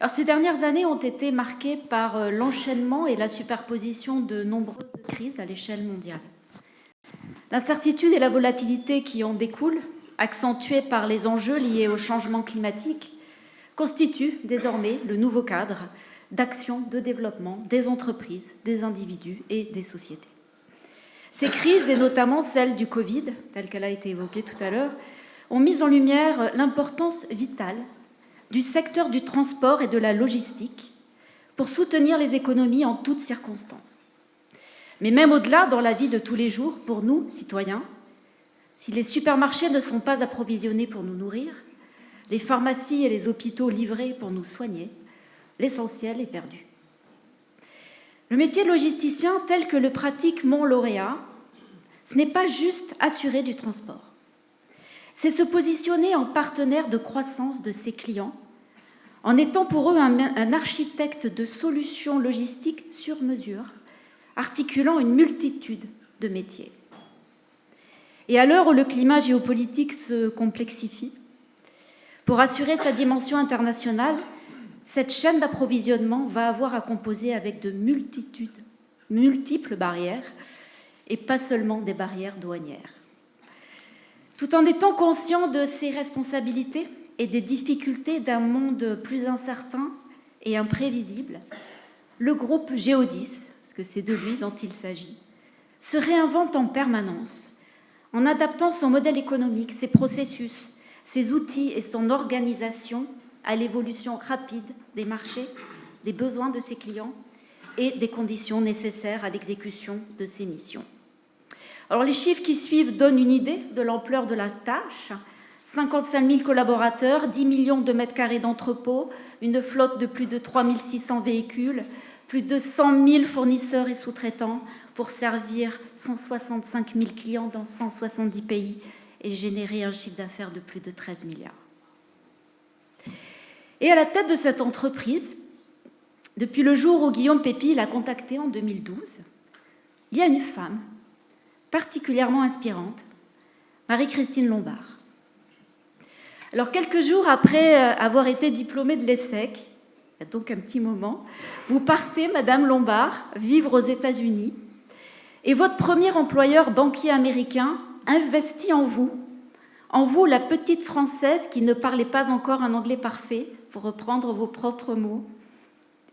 Alors, ces dernières années ont été marquées par l'enchaînement et la superposition de nombreuses crises à l'échelle mondiale. L'incertitude et la volatilité qui en découlent, accentuées par les enjeux liés au changement climatique, constituent désormais le nouveau cadre d'action de développement des entreprises, des individus et des sociétés. Ces crises, et notamment celle du Covid, telle qu'elle a été évoquée tout à l'heure, ont mis en lumière l'importance vitale du secteur du transport et de la logistique pour soutenir les économies en toutes circonstances. Mais même au-delà, dans la vie de tous les jours, pour nous, citoyens, si les supermarchés ne sont pas approvisionnés pour nous nourrir, les pharmacies et les hôpitaux livrés pour nous soigner, l'essentiel est perdu. Le métier de logisticien, tel que le pratique mon lauréat, ce n'est pas juste assurer du transport. C'est se positionner en partenaire de croissance de ses clients, en étant pour eux un architecte de solutions logistiques sur mesure, articulant une multitude de métiers. Et à l'heure où le climat géopolitique se complexifie, pour assurer sa dimension internationale, cette chaîne d'approvisionnement va avoir à composer avec de multiples barrières, et pas seulement des barrières douanières. Tout en étant conscient de ses responsabilités et des difficultés d'un monde plus incertain et imprévisible, le groupe Géodis, parce que c'est de lui dont il s'agit, se réinvente en permanence en adaptant son modèle économique, ses processus, ses outils et son organisation à l'évolution rapide des marchés, des besoins de ses clients et des conditions nécessaires à l'exécution de ses missions. Alors, les chiffres qui suivent donnent une idée de l'ampleur de la tâche. 55 000 collaborateurs, 10 millions de mètres carrés d'entrepôts, une flotte de plus de 3 600 véhicules, plus de 100 000 fournisseurs et sous-traitants pour servir 165 000 clients dans 170 pays et générer un chiffre d'affaires de plus de 13 milliards. Et à la tête de cette entreprise, depuis le jour où Guillaume Pépi l'a contacté en 2012, il y a une femme particulièrement inspirante, Marie-Christine Lombard. Alors, quelques jours après avoir été diplômée de l'ESSEC, il y a donc un petit moment, vous partez, Madame Lombard, vivre aux États-Unis et votre premier employeur banquier américain investit en vous la petite Française qui ne parlait pas encore un anglais parfait, pour reprendre vos propres mots,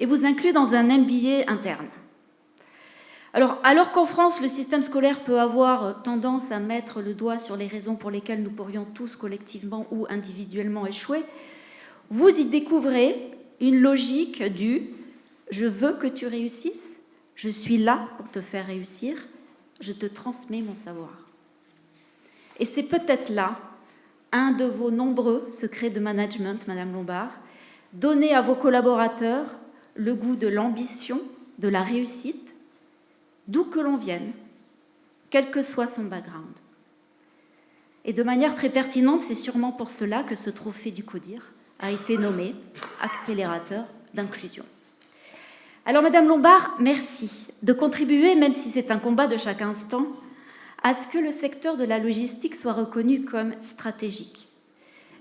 et vous inclut dans un MBA interne. Alors qu'en France, le système scolaire peut avoir tendance à mettre le doigt sur les raisons pour lesquelles nous pourrions tous collectivement ou individuellement échouer, vous y découvrez une logique du « je veux que tu réussisses, je suis là pour te faire réussir, je te transmets mon savoir ». Et c'est peut-être là un de vos nombreux secrets de management, Madame Lombard, donner à vos collaborateurs le goût de l'ambition, de la réussite, d'où que l'on vienne, quel que soit son background. Et de manière très pertinente, c'est sûrement pour cela que ce trophée du CODIR a été nommé accélérateur d'inclusion. Alors, Madame Lombard, merci de contribuer, même si c'est un combat de chaque instant, à ce que le secteur de la logistique soit reconnu comme stratégique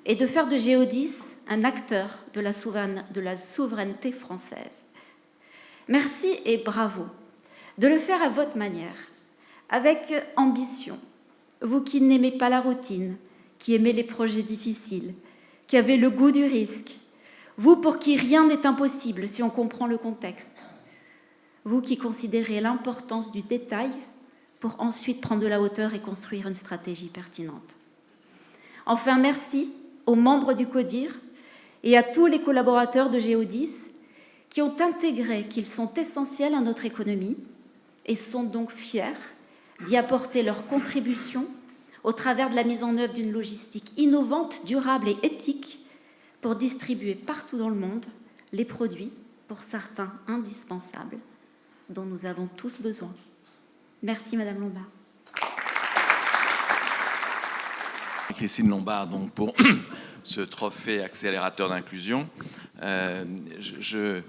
et de faire de Géodis un acteur de la souveraineté française. Merci et bravo de le faire à votre manière, avec ambition. Vous qui n'aimez pas la routine, qui aimez les projets difficiles, qui avez le goût du risque, vous pour qui rien n'est impossible si on comprend le contexte, vous qui considérez l'importance du détail pour ensuite prendre de la hauteur et construire une stratégie pertinente. Enfin, merci aux membres du CODIR et à tous les collaborateurs de Géodis qui ont intégré qu'ils sont essentiels à notre économie et sont donc fiers d'y apporter leur contribution au travers de la mise en œuvre d'une logistique innovante, durable et éthique pour distribuer partout dans le monde les produits, pour certains indispensables, dont nous avons tous besoin. Merci, Madame Lombard. Christine Lombard, donc, pour ce trophée accélérateur d'inclusion. Je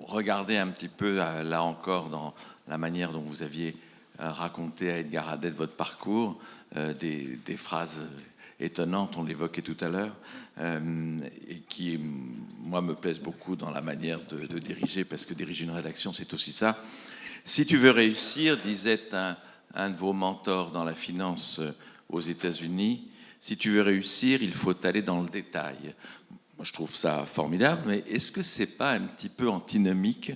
regardais un petit peu, là encore, dans la manière dont vous aviez raconté à Edgar Hadet votre parcours, des phrases étonnante, on l'évoquait tout à l'heure, et qui, moi, me plaise beaucoup dans la manière de diriger, parce que diriger une rédaction, c'est aussi ça. Si tu veux réussir, disait un de vos mentors dans la finance aux États-Unis, si tu veux réussir, il faut aller dans le détail. Moi, je trouve ça formidable, mais est-ce que c'est pas un petit peu antinomique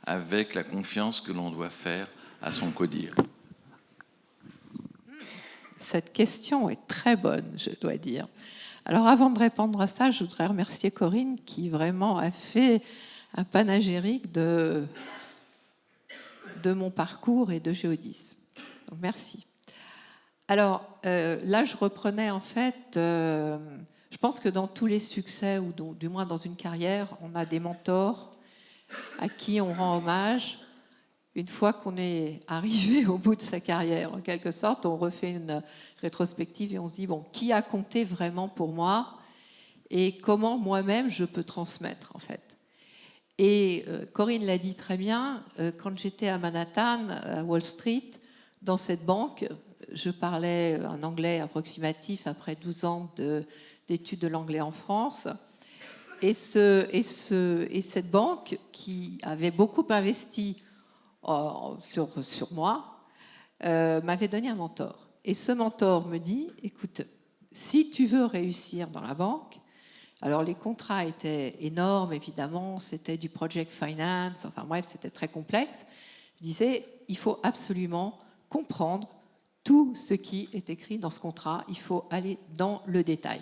avec la confiance que l'on doit faire à son codir? Cette question est très bonne, je dois dire. Alors, avant de répondre à ça, je voudrais remercier Corinne qui vraiment a fait un panagérique de mon parcours et de Géodis. Donc, merci. Alors, là, je reprenais en fait, je pense que dans tous les succès, ou du moins dans une carrière, on a des mentors à qui on rend hommage. Une fois qu'on est arrivé au bout de sa carrière, en quelque sorte, on refait une rétrospective et on se dit, bon, qui a compté vraiment pour moi et comment moi-même je peux transmettre, en fait. Et Corinne l'a dit très bien, quand j'étais à Manhattan, à Wall Street, dans cette banque, je parlais un anglais approximatif après 12 ans d'études de l'anglais en France. Et cette banque qui avait beaucoup investi sur moi, m'avait donné un mentor. Et ce mentor me dit, écoute, si tu veux réussir dans la banque, alors les contrats étaient énormes, évidemment, c'était du project finance, enfin bref, c'était très complexe. Je disais, il faut absolument comprendre tout ce qui est écrit dans ce contrat, il faut aller dans le détail.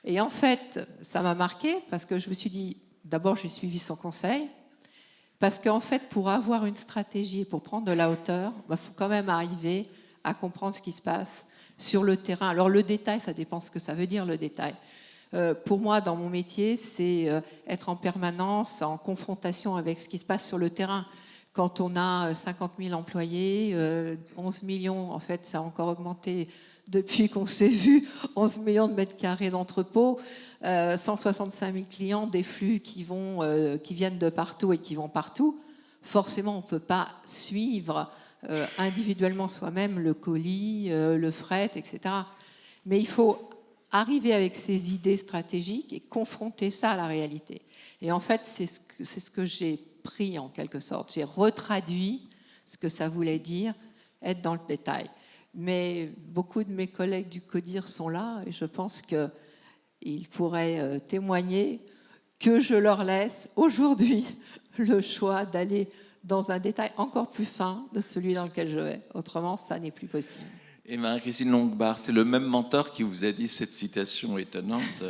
Et en fait, ça m'a marqué parce que je me suis dit, d'abord j'ai suivi son conseil, parce qu'en fait, pour avoir une stratégie, pour prendre de la hauteur, il faut quand même arriver à comprendre ce qui se passe sur le terrain. Alors le détail, ça dépend ce que ça veut dire, le détail. Pour moi, dans mon métier, c'est être en permanence en confrontation avec ce qui se passe sur le terrain. Quand on a 50 000 employés, 11 millions, en fait, ça a encore augmenté depuis qu'on s'est vu, 11 millions de mètres carrés d'entrepôt, 165 000 clients, des flux qui viennent de partout et qui vont partout. Forcément, on ne peut pas suivre individuellement soi-même le colis, le fret, etc. Mais il faut arriver avec ces idées stratégiques et confronter ça à la réalité. Et en fait, c'est ce que j'ai pris en quelque sorte. J'ai retraduit ce que ça voulait dire, être dans le détail. Mais beaucoup de mes collègues du CODIR sont là et je pense qu'ils pourraient témoigner que je leur laisse aujourd'hui le choix d'aller dans un détail encore plus fin de celui dans lequel je vais. Autrement, ça n'est plus possible. Et Marie-Christine Longbard, c'est le même mentor qui vous a dit cette citation étonnante,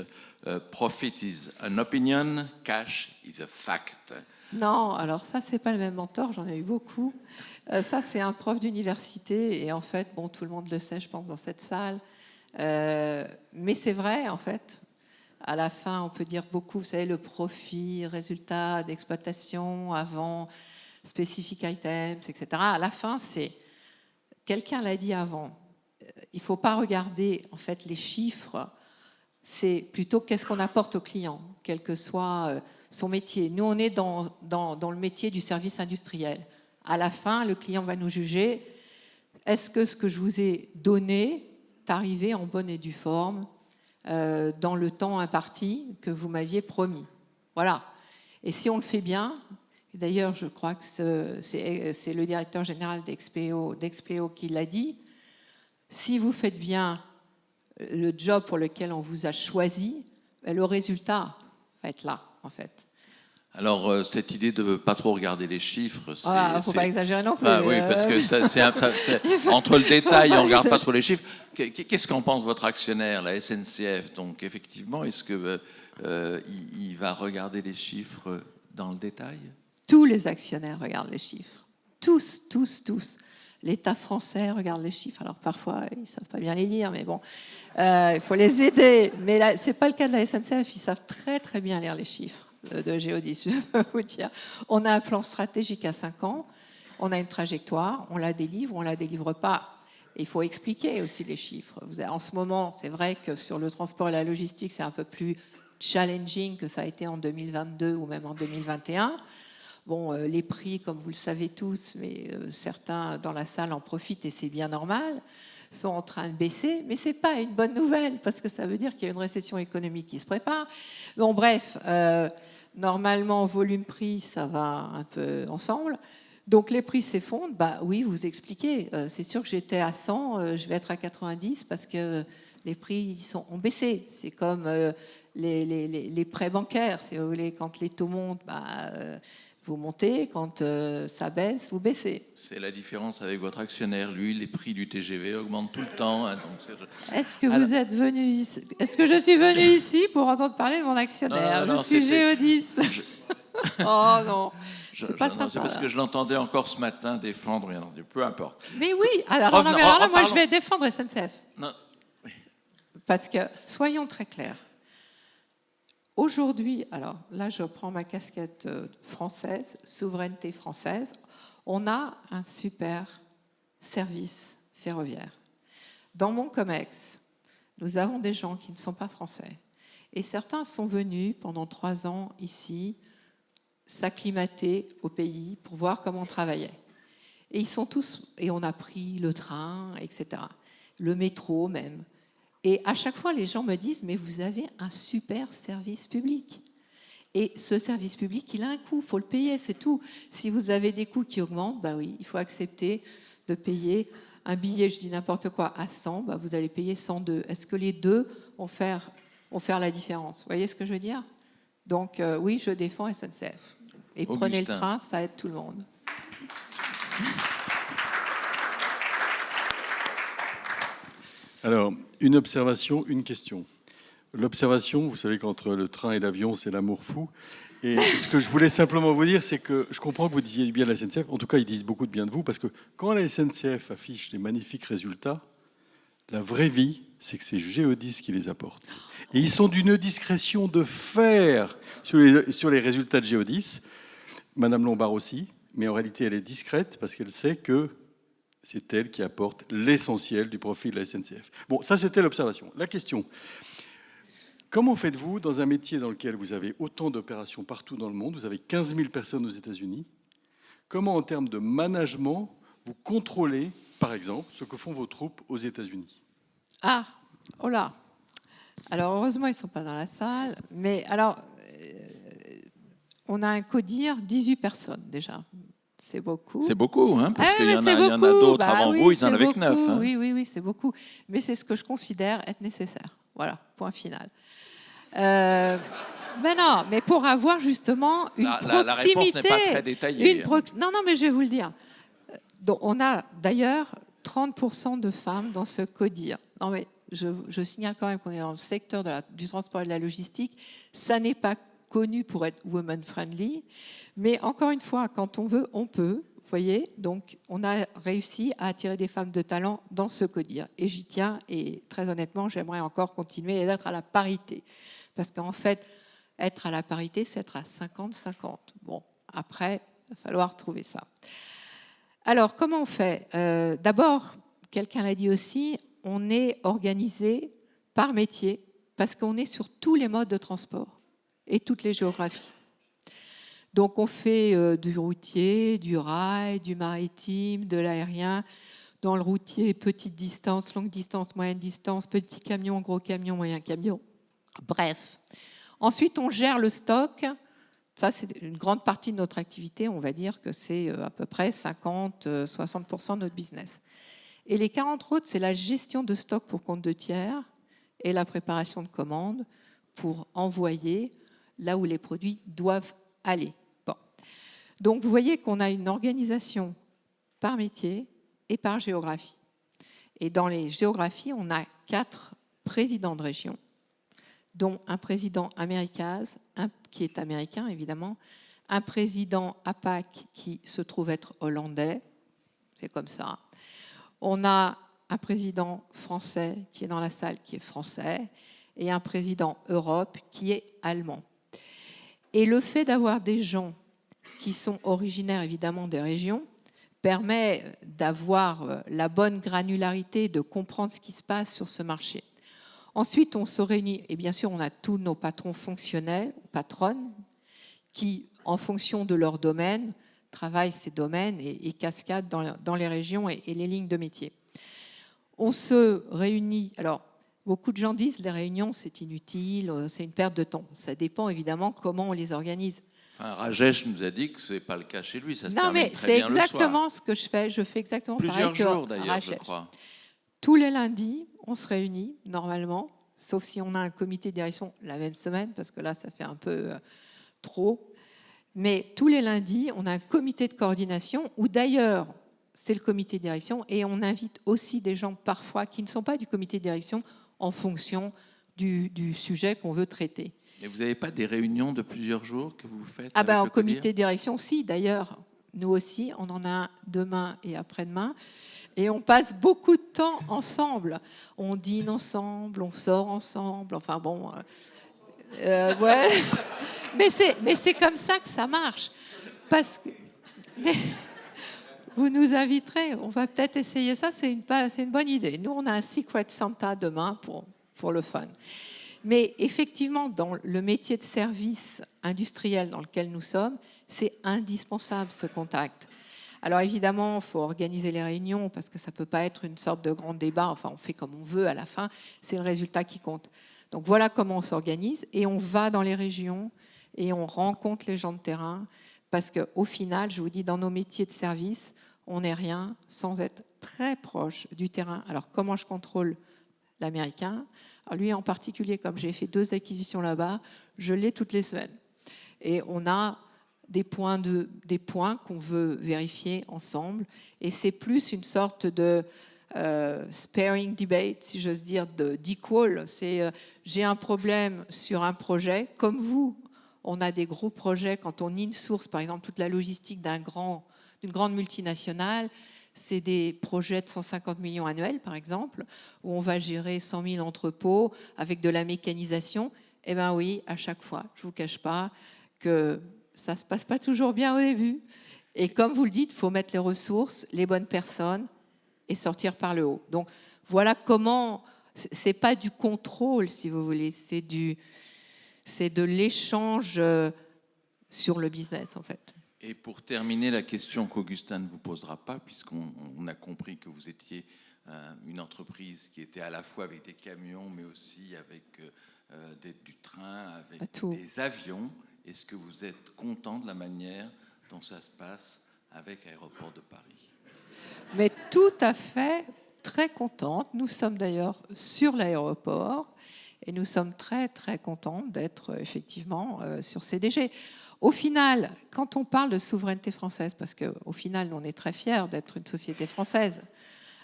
Profit is an opinion, cash is a fact. Non, alors ça, c'est pas le même mentor, j'en ai eu beaucoup. Ça, c'est un prof d'université, et en fait, bon, tout le monde le sait, je pense, dans cette salle. Mais c'est vrai, en fait. À la fin, on peut dire beaucoup, vous savez, le profit, résultat d'exploitation avant, specific items, etc. À la fin, c'est, quelqu'un l'a dit avant, il ne faut pas regarder, en fait, les chiffres, c'est plutôt qu'est-ce qu'on apporte au client, quel que soit son métier. Nous, on est dans le métier du service industriel. À la fin, le client va nous juger. Est-ce que ce que je vous ai donné est arrivé en bonne et due forme dans le temps imparti que vous m'aviez promis? Voilà. Et si on le fait bien, d'ailleurs, je crois que c'est le directeur général d'Expléo qui l'a dit, si vous faites bien le job pour lequel on vous a choisi, le résultat va être là, en fait. Alors, cette idée de ne pas trop regarder les chiffres, c'est... Il ne faut pas exagérer non plus. Oui, parce que entre le détail et on ne regarde pas trop les chiffres. Qu'est-ce qu'en pense votre actionnaire, la SNCF? Donc, effectivement, est-ce qu'il va regarder les chiffres dans le détail? Tous les actionnaires regardent les chiffres. Tous, tous, tous. L'État français regarde les chiffres. Alors, parfois, ils ne savent pas bien les lire, mais bon, il faut les aider. Mais là, ce n'est pas le cas de la SNCF. Ils savent très, très bien lire les chiffres de Géodis, je peux vous dire. On a un plan stratégique à 5 ans, on a une trajectoire, on la délivre ou on ne la délivre pas. Et il faut expliquer aussi les chiffres. En ce moment, c'est vrai que sur le transport et la logistique, c'est un peu plus challenging que ça a été en 2022 ou même en 2021. Bon, les prix, comme vous le savez tous, mais certains dans la salle en profitent et c'est bien normal. sont en train de baisser, mais ce n'est pas une bonne nouvelle, parce que ça veut dire qu'il y a une récession économique qui se prépare. Bon, bref, normalement, volume-prix, ça va un peu ensemble. Donc les prix s'effondrent, bah oui, vous expliquez. C'est sûr que j'étais à 100, je vais être à 90 parce que les prix ont baissé. C'est comme les prêts bancaires, si vous voulez, quand les taux montent, vous montez, quand ça baisse, vous baissez. C'est la différence avec votre actionnaire. Lui, les prix du TGV augmentent tout le temps. Hein, donc Est-ce que vous êtes venu ici? Est-ce que je suis venue ici pour entendre parler de mon actionnaire? Non, je suis Géodis. Oh non. C'est parce que je l'entendais encore ce matin défendre, peu importe. Mais oui, alors, moi je vais défendre SNCF. Non. Parce que, soyons très clairs, aujourd'hui, alors là je prends ma casquette française, souveraineté française, on a un super service ferroviaire. Dans mon COMEX, nous avons des gens qui ne sont pas français. Et certains sont venus pendant 3 ans ici, s'acclimater au pays pour voir comment on travaillait. Et ils sont tous, et on a pris le train, etc. Le métro même. Et à chaque fois, les gens me disent, mais vous avez un super service public. Et ce service public, il a un coût, il faut le payer, c'est tout. Si vous avez des coûts qui augmentent, bah oui, il faut accepter de payer un billet, je dis n'importe quoi, à 100, bah vous allez payer 102. Est-ce que les deux vont faire la différence? Vous voyez ce que je veux dire? Donc oui, je défends SNCF. Et Augustin. Prenez le train, ça aide tout le monde. Alors, une observation, une question. L'observation, vous savez qu'entre le train et l'avion, c'est l'amour fou. Et ce que je voulais simplement vous dire, c'est que je comprends que vous disiez du bien de la SNCF. En tout cas, ils disent beaucoup de bien de vous, parce que quand la SNCF affiche des magnifiques résultats, la vraie vie, c'est que c'est Géodis qui les apporte. Et ils sont d'une discrétion de fer sur les résultats de Géodis. Madame Lombard aussi, mais en réalité, elle est discrète parce qu'elle sait que c'est elle qui apporte l'essentiel du profit de la SNCF. Bon, ça, c'était l'observation. La question, comment faites-vous dans un métier dans lequel vous avez autant d'opérations partout dans le monde, vous avez 15 000 personnes aux États-Unis, comment, en termes de management, vous contrôlez, par exemple, ce que font vos troupes aux États-Unis? Ah, oh là. Alors, heureusement, ils ne sont pas dans la salle. Mais alors, on a un CODIR, 18 personnes déjà. C'est beaucoup. C'est beaucoup, hein, parce qu'il y en a beaucoup. d'autres avant vous, ils en avaient que 9. Hein. Oui, c'est beaucoup. Mais c'est ce que je considère être nécessaire. Voilà, point final. Mais non, mais pour avoir justement une proximité. La réponse n'est pas très détaillée. Non, mais je vais vous le dire. Donc, on a d'ailleurs 30% de femmes dans ce CODIR. Non, mais je signale quand même qu'on est dans le secteur du transport et de la logistique. Ça n'est pas connu pour être woman-friendly. Mais encore une fois, quand on veut, on peut. Vous voyez, donc on a réussi à attirer des femmes de talent dans ce CODIR. Et j'y tiens, et très honnêtement, j'aimerais encore continuer et être à la parité. Parce qu'en fait, être à la parité, c'est être à 50-50. Bon, après, il va falloir trouver ça. Alors, comment on fait? D'abord, quelqu'un l'a dit aussi, on est organisé par métier, parce qu'on est sur tous les modes de transport et toutes les géographies. Donc, on fait du routier, du rail, du maritime, de l'aérien. Dans le routier, petite distance, longue distance, moyenne distance, petit camion, gros camion, moyen camion. Bref. Ensuite, on gère le stock. Ça, c'est une grande partie de notre activité. On va dire que c'est à peu près 50-60% de notre business. Et les 40 autres, c'est la gestion de stock pour compte de tiers et la préparation de commandes pour envoyer là où les produits doivent aller. Bon. Donc, vous voyez qu'on a une organisation par métier et par géographie. Et dans les géographies, on a 4 présidents de région, dont un président Americas, qui est américain évidemment, un président APAC qui se trouve être hollandais, c'est comme ça. On a un président français qui est dans la salle, qui est français, et un président Europe qui est allemand. Et le fait d'avoir des gens qui sont originaires évidemment des régions permet d'avoir la bonne granularité, de comprendre ce qui se passe sur ce marché. Ensuite, on se réunit, et bien sûr, on a tous nos patrons fonctionnels, patronnes, qui, en fonction de leur domaine, travaillent ces domaines et cascadent dans les régions et les lignes de métier. on se réunit. Alors, beaucoup de gens disent les réunions, c'est inutile, c'est une perte de temps. Ça dépend évidemment comment on les organise. Enfin, Rajesh nous a dit que ce n'est pas le cas chez lui. Ça se Non, termine mais très c'est bien le soir. exactement ce que je fais. Je fais exactement Plusieurs pareil que jours d'ailleurs, Rajesh. je crois. Tous les lundis, on se réunit normalement, sauf si on a un comité de direction la même semaine, parce que là, ça fait un peu trop. Mais tous les lundis, on a un comité de coordination où d'ailleurs, c'est le comité de direction et on invite aussi des gens parfois qui ne sont pas du comité de direction en fonction du sujet qu'on veut traiter. Mais vous n'avez pas des réunions de plusieurs jours que vous faites Ah ben, avec en le CODIR? comité de direction, si, d'ailleurs, nous aussi, on en a un demain et après-demain. Et on passe beaucoup de temps ensemble. On dîne ensemble, on sort ensemble. Enfin bon, ouais. Mais c'est comme ça que ça marche. Parce que vous nous inviterez. On va peut-être essayer ça. C'est une bonne idée. Nous, on a un Secret Santa demain pour le fun. Mais effectivement, dans le métier de service industriel dans lequel nous sommes, c'est indispensable ce contact. Alors évidemment, il faut organiser les réunions parce que ça ne peut pas être une sorte de grand débat. Enfin, on fait comme on veut à la fin. C'est le résultat qui compte. Donc voilà comment on s'organise. Et on va dans les régions et on rencontre les gens de terrain. Parce qu'au final, je vous dis, dans nos métiers de service, on n'est rien sans être très proche du terrain. Alors comment je contrôle l'américain? Alors lui en particulier, comme j'ai fait 2 acquisitions là-bas, je l'ai toutes les semaines. Et on a des points qu'on veut vérifier ensemble. Et c'est plus une sorte de sparring debate, si j'ose dire, d'equal. C'est j'ai un problème sur un projet. Comme vous, on a des gros projets. Quand on in-source, par exemple, toute la logistique d'une grande multinationale, c'est des projets de 150 millions annuels, par exemple, où on va gérer 100 000 entrepôts avec de la mécanisation. Eh bien oui, à chaque fois, je ne vous cache pas que ça ne se passe pas toujours bien au début. Et comme vous le dites, il faut mettre les ressources, les bonnes personnes et sortir par le haut. Donc voilà comment, ce n'est pas du contrôle, si vous voulez, c'est de l'échange sur le business, en fait. Et pour terminer, la question qu'Augustin ne vous posera pas, puisqu'on a compris que vous étiez une entreprise qui était à la fois avec des camions, mais aussi avec du train, avec des avions. Est-ce que vous êtes content de la manière dont ça se passe avec Aéroport de Paris? Mais tout à fait, très contente. Nous sommes d'ailleurs sur l'aéroport et nous sommes très, très contents d'être effectivement sur CDG. Au final, quand on parle de souveraineté française, parce qu'au final, on est très fiers d'être une société française,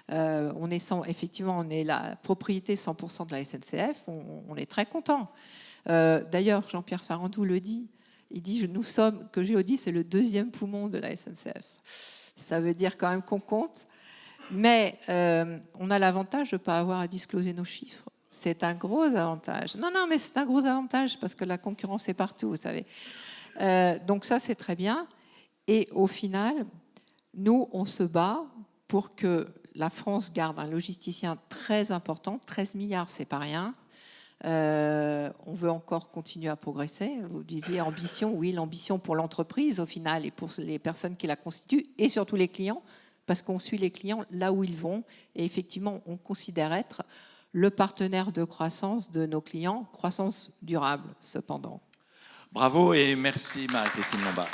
on est la propriété 100% de la SNCF, on est très content. D'ailleurs, Jean-Pierre Farandou le dit, il dit que Géodis c'est le 2e poumon de la SNCF. Ça veut dire quand même qu'on compte, mais on a l'avantage de ne pas avoir à discloser nos chiffres. C'est un gros avantage. Non, mais c'est un gros avantage parce que la concurrence est partout, vous savez. Donc ça, c'est très bien. Et au final, nous, on se bat pour que la France garde un logisticien très important. 13 milliards, c'est pas rien. On veut encore continuer à progresser. Vous disiez ambition. Oui, l'ambition pour l'entreprise, au final, et pour les personnes qui la constituent, et surtout les clients, parce qu'on suit les clients là où ils vont. Et effectivement, on considère être le partenaire de croissance de nos clients, croissance durable, cependant. Bravo et merci Marie-Christine Lombard.